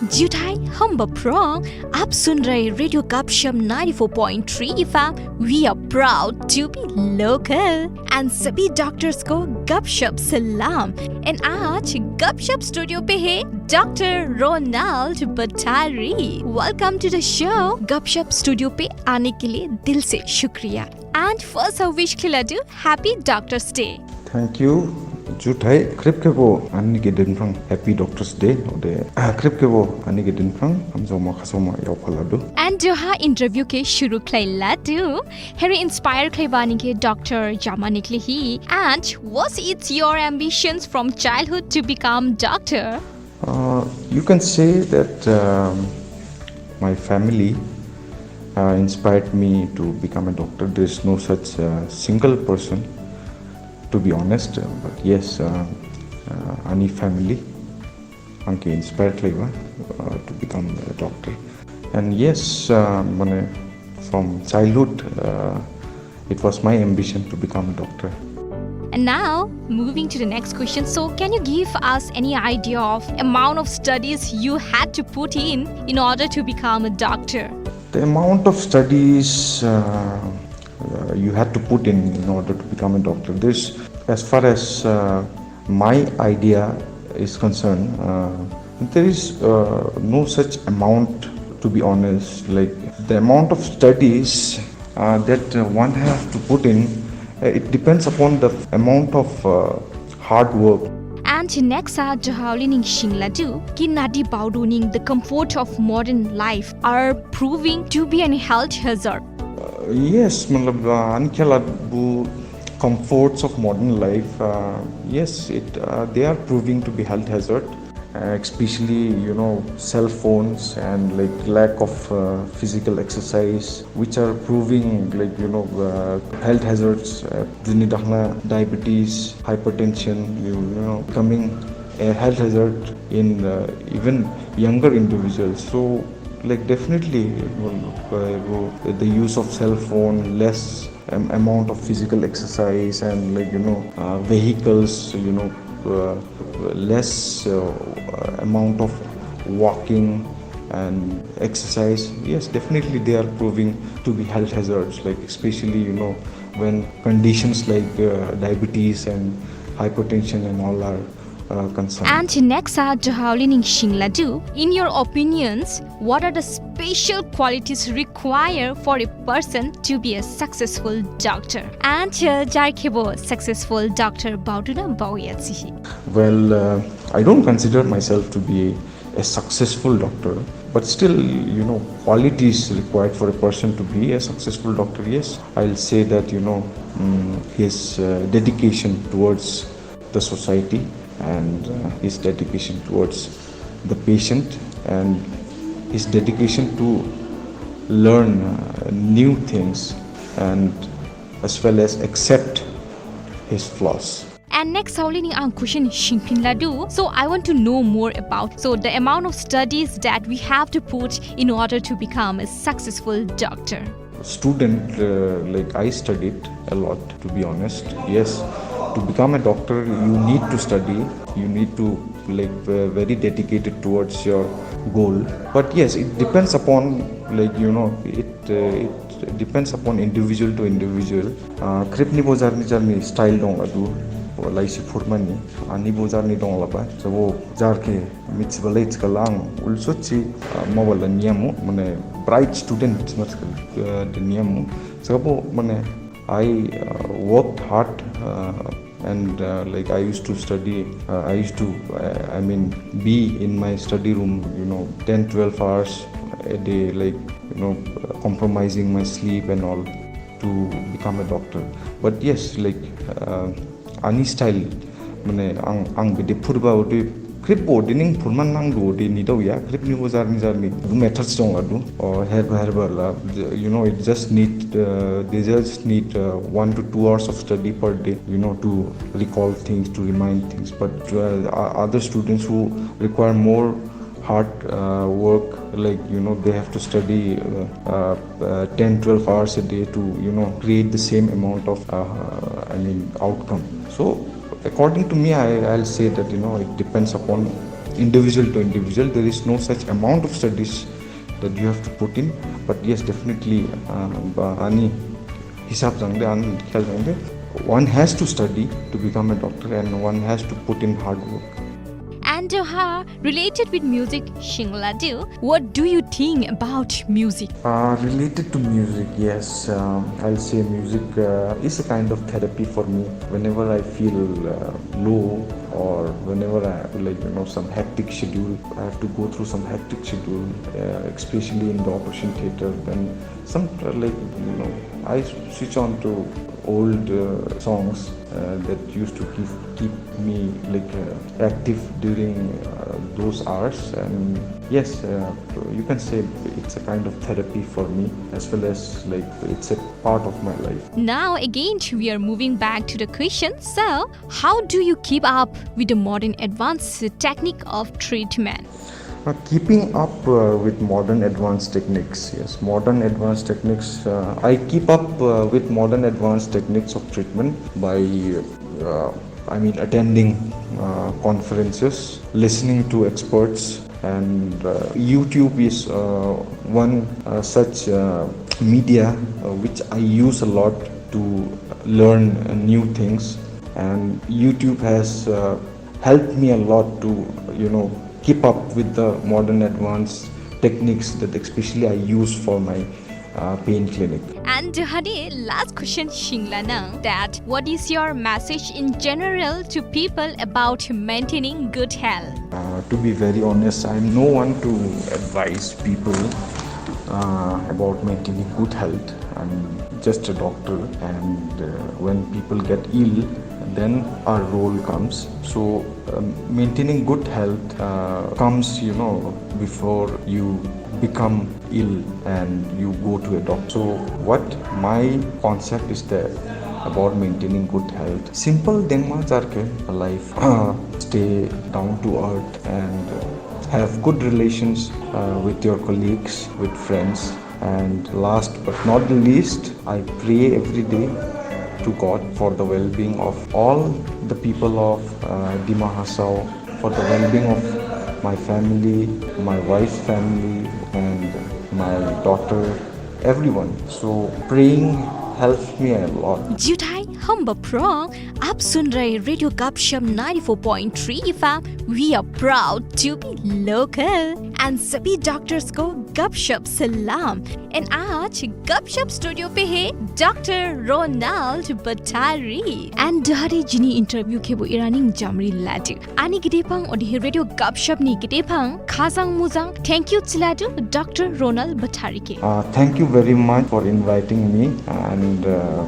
जुठाई हम बप्रong आप सुन रहे radio Gapshap 94.3 FM we are proud to be local and सभी डॉक्टर्स को गपशप सलाम एंड आज गपशप स्टूडियो पे है doctor Ronald Batari. Welcome to the show. Gapshap studio पे आने के लिए दिल से शुक्रिया एंड फर्स्ट आई विश खिलाडू happy doctors day. Thank you. Jutai krip ke bo ani ke din prang happy doctors day ode krip ke bo ani ke din prang amzoma khasoma yaw phaladu and joha interview ke shuru khlaila tu heri inspire khlaibani ke doctor jama nikli hi and was it your ambitions from childhood to become doctor? You can say that my family inspired me to become a doctor. There is no such single person, to be honest, but yes, any family anke inspired laiba to become a doctor. And yes, from childhood it was my ambition to become a doctor. And now moving to the next question, so can you give us any idea of amount of studies you had to put in order to become a doctor? The amount of studies you had to put in order to become a doctor. This, as far as my idea is concerned, there is no such amount, to be honest. Like the amount of studies that one has to put in, it depends upon the amount of hard work. And next are Johaulining Shingladu, Kinadi Bauduning, the comfort of modern life are proving to be a health hazard. Yes, unkelabu comforts of modern life, yes, they are proving to be health hazard, especially cell phones and like lack of physical exercise, which are proving like health hazards. Diabetes, hypertension, becoming a health hazard in even younger individuals. So like definitely the use of cell phone, less amount of physical exercise, and like vehicles, less amount of walking and exercise, yes, definitely they are proving to be health hazards, like especially when conditions like diabetes and hypertension and all are concerned. And next are Johaulining Shingladu, in your opinions, what are the special qualities required for a person to be a successful doctor? And Jarkebo successful doctor Bauduna Bauyatsi. Well, I don't consider myself to be a successful doctor, but still qualities required for a person to be a successful doctor. Yes, I'll say that his dedication towards the society, and his dedication towards the patient, and his dedication to learn new things, and as well as accept his flaws. And next, Saulini Ankushin Shinklinladu. So I want to know more about the amount of studies that we have to put in order to become a successful doctor. Student, like I studied a lot, to be honest. Yes, to become a doctor you need to study, you need to like very dedicated towards your goal. But yes, it depends upon like it depends upon individual to individual. Kripni bozar ni jarni style dong adu laisi furmani ani bozar ni dong laba so jar ke mitzbalai chkalang also chi mawala niamu mane bright student the niamu so mane I worked hard and like I used to study, I used to be in my study room 10-12 hours a day, like compromising my sleep and all to become a doctor. But yes, like any style ang bide purba ode krip boarding purman nang do ni do ya krip ni bozar ni jarni du methods dong adu or herba it just need they just need 1 to 2 hours of study per day to recall things, to remind things. But other students who require more hard work, like they have to study 10-12 hours a day to create the same amount of outcome. So according to me, I'll say that it depends upon individual to individual. There is no such amount of studies that you have to put in, but yes, definitely ani hisab jangde ani khel jangde one has to study to become a doctor, and one has to put in hard work. And related with music, Shingladu, what do you think about music? Related to music, yes, I'll say music is a kind of therapy for me. Whenever I feel low, or whenever I some hectic schedule, I have to go through some hectic schedule, especially in the operation theater. Then some I switch on to old songs that used to keep me active during those hours. And yes, you can say it's a kind of therapy for me, as well as it's a part of my life. Now again, we are moving back to the question. So, how do you keep up with the modern advanced technique of treatment? Keeping up with modern advanced techniques, yes, modern advanced techniques. I keep up with modern advanced techniques of treatment by, attending conferences, listening to experts, and YouTube is one such media which I use a lot to learn new things, and YouTube has helped me a lot to keep up with the modern advanced techniques that especially I use for my pain clinic. And Hadi, last question, Shinglana, that what is your message in general to people about maintaining good health? To be very honest, I'm no one to advise people about maintaining good health. I'm just a doctor, and when people get ill, then our role comes. So maintaining good health comes before you become ill and you go to a doctor. So what my concept is there about maintaining good health, simple things are life. Stay down to earth and have good relations with your colleagues, with friends, and last but not the least, I pray every day to God for the well-being of all the people of Dima Hasao, for the well-being of my family, my wife's family, and my daughter, everyone. So praying helps me a lot. जुटाई हम बप्रोंग आप सुन रहे radio Gapshap 94.3 FM. We are proud to be local and सभी doctors को गपशप सलाम. And आज Gapshap studio पे है doctor Ronald Batari. And hari jini interview ke bo iraning jamri ladu. Ani gidepang odi radio गपशप ni gidepang khazang muzang. Thank you Chiladu Dr. Ronald Batari ke. Thank you very much for inviting me, and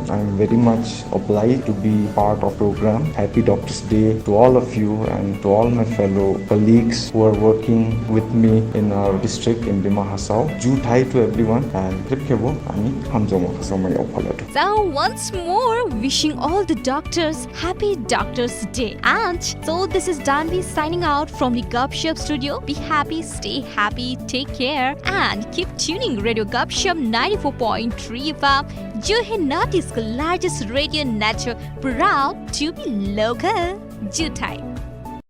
I'm very much obliged to be part of program. Happy Doctors Day to all of you and to all my fellow colleagues who are working with me in our district in Dima Hasao. Jutai to everyone, and kripkebo ani hamjomo khasomai opalatu. So once more, wishing all the doctors happy Doctors Day. And so this is Danvi signing out from the Gupshup studio. Be happy, stay happy, take care, and keep tuning Radio Gupshup 94.3 FM. जो है north east का largest radio network, proud to be local. जुटाई.